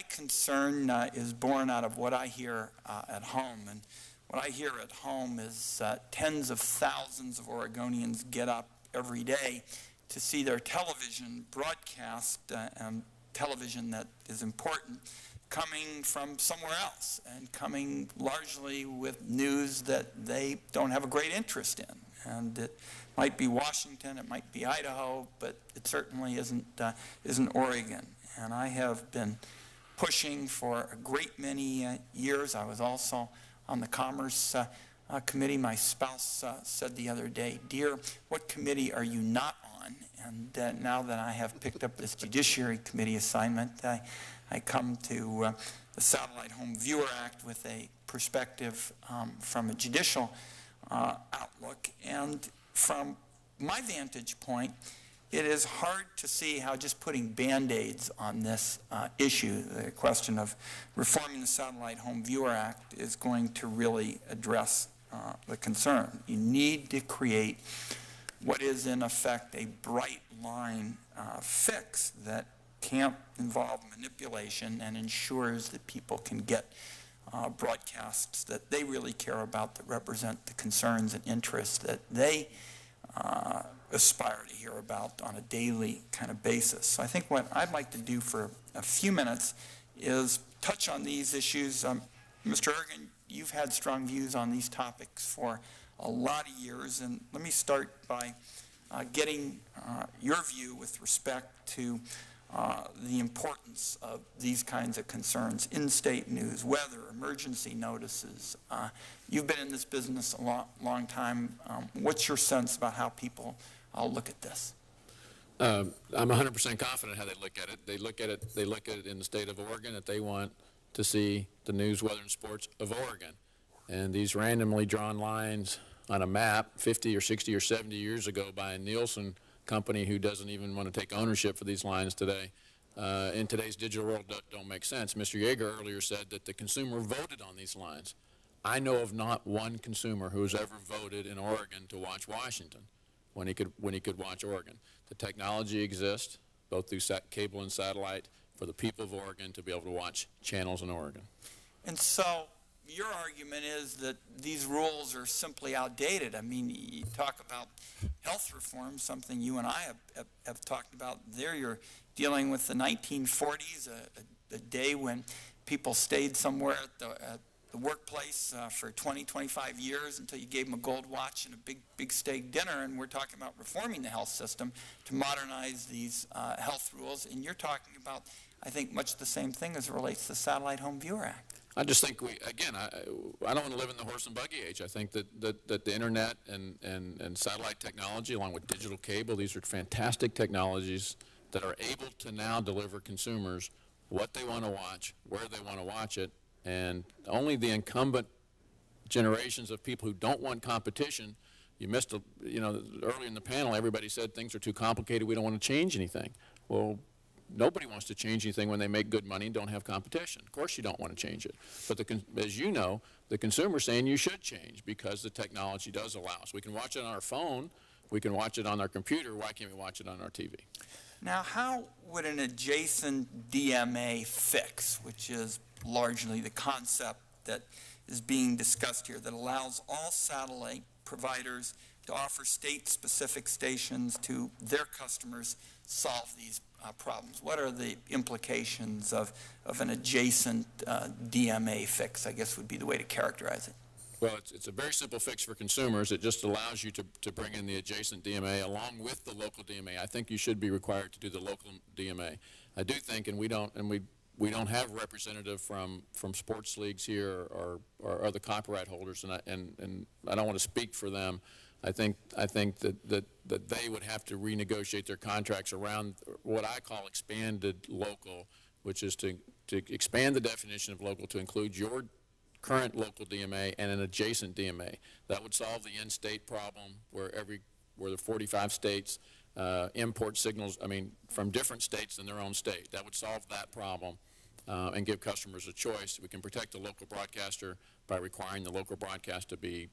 my concern is born out of what I hear at home. And what I hear at home is tens of thousands of Oregonians get up every day to see their television broadcast, television that is important, coming from somewhere else and coming largely with news that they don't have a great interest in. And it might be Washington, it might be Idaho, but it certainly isn't Oregon. And I have been pushing for a great many years. I was also on the Commerce Committee. My spouse said the other day, "Dear, what committee are you not on?" And now that I have picked up this Judiciary Committee assignment, I come to the Satellite Home Viewer Act with a perspective from a judicial outlook. And from my vantage point, it is hard to see how just putting Band-Aids on this issue, the question of reforming the Satellite Home Viewer Act, is going to really address the concern. You need to create what is in effect a bright line fix that can't involve manipulation and ensures that people can get broadcasts that they really care about, that represent the concerns and interests that they aspire to hear about on a daily kind of basis. So I think what I'd like to do for a few minutes is touch on these issues. Mr. Ergen, you've had strong views on these topics for a lot of years, and let me start by getting your view with respect to the importance of these kinds of concerns, in-state news, weather, emergency notices. You've been in this business a long time. What's your sense about how people look at this? I'm 100% confident how they look at it. They look at it in the state of Oregon, that they want to see the news, weather, and sports of Oregon. And these randomly drawn lines on a map 50 or 60 or 70 years ago by a Nielsen company who doesn't even want to take ownership for these lines today, in today's digital world, don't make sense. Mr. Yeager earlier said that the consumer voted on these lines. I know of not one consumer who has ever voted in Oregon to watch Washington when he could watch Oregon. The technology exists, both through cable and satellite, for the people of Oregon to be able to watch channels in Oregon. And so your argument is that these rules are simply outdated. I mean, you talk about health reform, something you and I have talked about there. You're dealing with the 1940s, a day when people stayed somewhere at the workplace for 20, 25 years until you gave them a gold watch and a big steak dinner. And we're talking about reforming the health system to modernize these health rules. And you're talking about, I think, much the same thing as it relates to the Satellite Home Viewer Act. I just think I don't want to live in the horse and buggy age. I think that the internet and satellite technology, along with digital cable, these are fantastic technologies that are able to now deliver consumers what they want to watch, where they want to watch it, and only the incumbent generations of people who don't want competition. You missed, earlier in the panel, everybody said things are too complicated, we don't want to change anything. Well, nobody wants to change anything when they make good money and don't have competition. Of course you don't want to change it. But as you know, the consumer's saying you should change because the technology does allow us. We can watch it on our phone, we can watch it on our computer, why can't we watch it on our TV? Now, how would an adjacent DMA fix, which is largely the concept that is being discussed here, that allows all satellite providers to offer state-specific stations to their customers, solve these problems? What are the implications of an adjacent DMA fix, I guess would be the way to characterize it? Well, it's a very simple fix for consumers. It just allows you to bring in the adjacent DMA along with the local DMA. I think you should be required to do the local DMA. I do think, and we don't have a representative from sports leagues here or other copyright holders, and I don't want to speak for them. I think that they would have to renegotiate their contracts around what I call expanded local, which is to expand the definition of local to include your current local DMA and an adjacent DMA. That would solve the in-state problem where the 45 states import signals, from different states than their own state. That would solve that problem and give customers a choice. We can protect the local broadcaster by requiring the local broadcast to be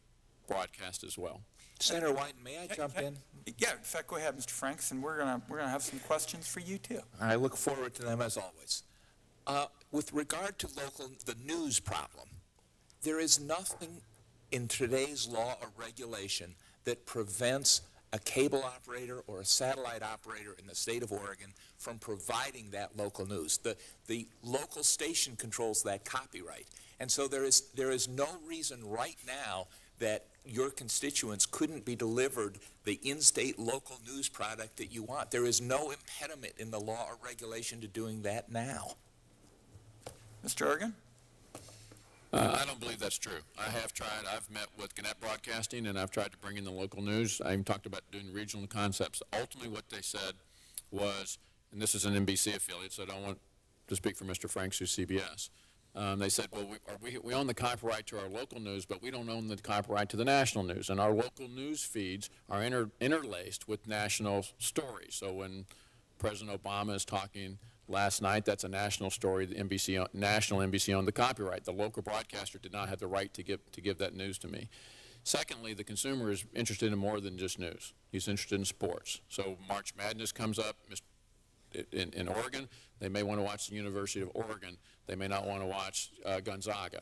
broadcast as well. Senator Wyden, may I jump in? Yeah, in fact, go ahead, Mr. Franks, and we're gonna have some questions for you too. I look forward to them as always. With regard to the news problem, there is nothing in today's law or regulation that prevents a cable operator or a satellite operator in the state of Oregon from providing that local news. The local station controls that copyright. And so there is no reason right now that your constituents couldn't be delivered the in-state local news product that you want. There is no impediment in the law or regulation to doing that now. Mr. Ergen? I don't believe that's true. I have tried. I've met with Gannett Broadcasting, and I've tried to bring in the local news. I even talked about doing regional concepts. Ultimately, what they said was, and this is an NBC affiliate, so I don't want to speak for Mr. Franks, who's CBS. They said, well, we own the copyright to our local news, but we don't own the copyright to the national news. And our local news feeds are interlaced with national stories. So when President Obama is talking last night, that's a national story. The national NBC owned the copyright. The local broadcaster did not have the right to give that news to me. Secondly, the consumer is interested in more than just news. He's interested in sports. So March Madness comes up in Oregon. They may want to watch the University of Oregon. They may not want to watch Gonzaga,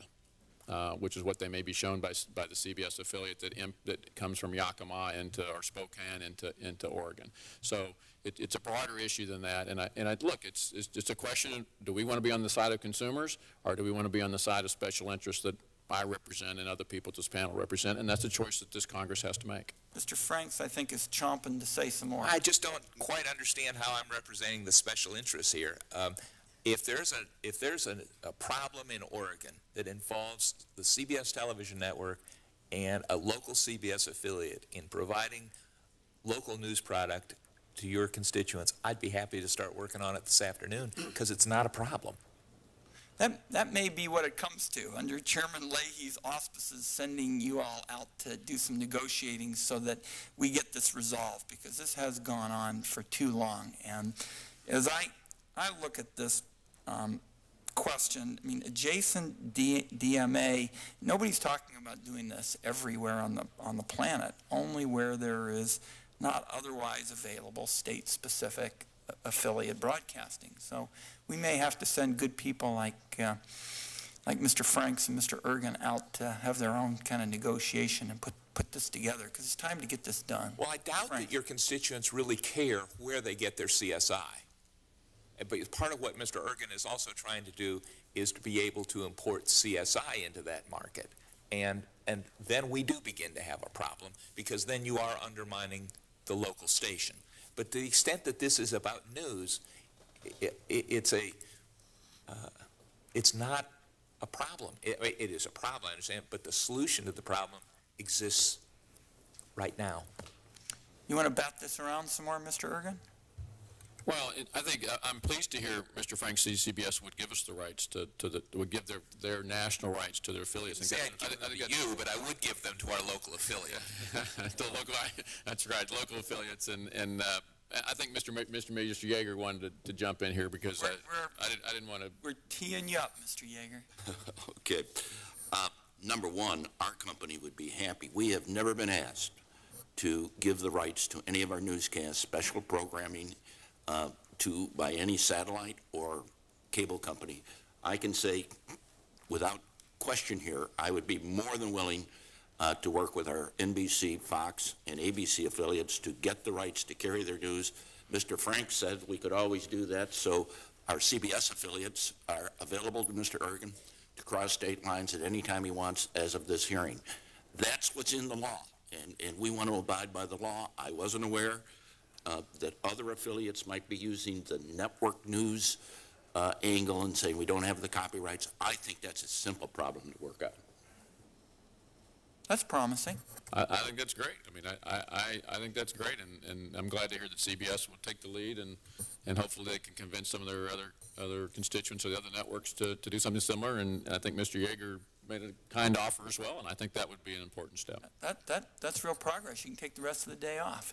which is what they may be shown by the CBS affiliate that comes from Yakima or Spokane into Oregon. So it's a broader issue than that. And look, it's just a question of, do we want to be on the side of consumers, or do we want to be on the side of special interests that I represent and other people at this panel represent? And that's a choice that this Congress has to make. Mr. Franks, I think, is chomping to say some more. I just don't quite understand how I'm representing the special interests here. If there's a problem in Oregon that involves the CBS television network and a local CBS affiliate in providing local news product to your constituents, I'd be happy to start working on it this afternoon, because it's not a problem. That may be what it comes to, under Chairman Leahy's auspices, sending you all out to do some negotiating so that we get this resolved, because this has gone on for too long. And as I look at this question, I mean, adjacent DMA, nobody's talking about doing this everywhere on the planet, only where there is not otherwise available state-specific affiliate broadcasting. So we may have to send good people like Mr. Franks and Mr. Ergen out to have their own kind of negotiation and put this together, because it's time to get this done. Well, I doubt that your constituents really care where they get their CSI. But part of what Mr. Ergen is also trying to do is to be able to import CSI into that market. And then we do begin to have a problem, because then you are undermining the local station. But to the extent that this is about news, it's not a problem. It is a problem, I understand, but the solution to the problem exists right now. You want to bat this around some more, Mr. Ergen? Well, I think I'm pleased to hear Mr. Frank CBS would give us the rights would give their national rights to their affiliates. But I would give them to our local affiliate. That's right, local affiliates, and I think Mr. Yeager wanted to jump in here, because I didn't want to. We're teeing you up, Mr. Yeager. Okay. Number one, our company would be happy. We have never been asked to give the rights to any of our newscasts, special programming, by any satellite or cable company. I can say without question here, I would be more than willing to work with our NBC, Fox, and ABC affiliates to get the rights to carry their news. Mr. Frank said we could always do that, so our CBS affiliates are available to Mr. Ergen to cross state lines at any time he wants as of this hearing. That's what's in the law, and we want to abide by the law. I wasn't aware that other affiliates might be using the network news angle and saying we don't have the copyrights. I think that's a simple problem to work out. That's promising. I think that's great. I mean, I think that's great, and I'm glad to hear that CBS will take the lead, and hopefully they can convince some of their other constituents or the other networks to do something similar. And I think Mr. Yeager made a kind offer as well, and I think that would be an important step. That's real progress. You can take the rest of the day off.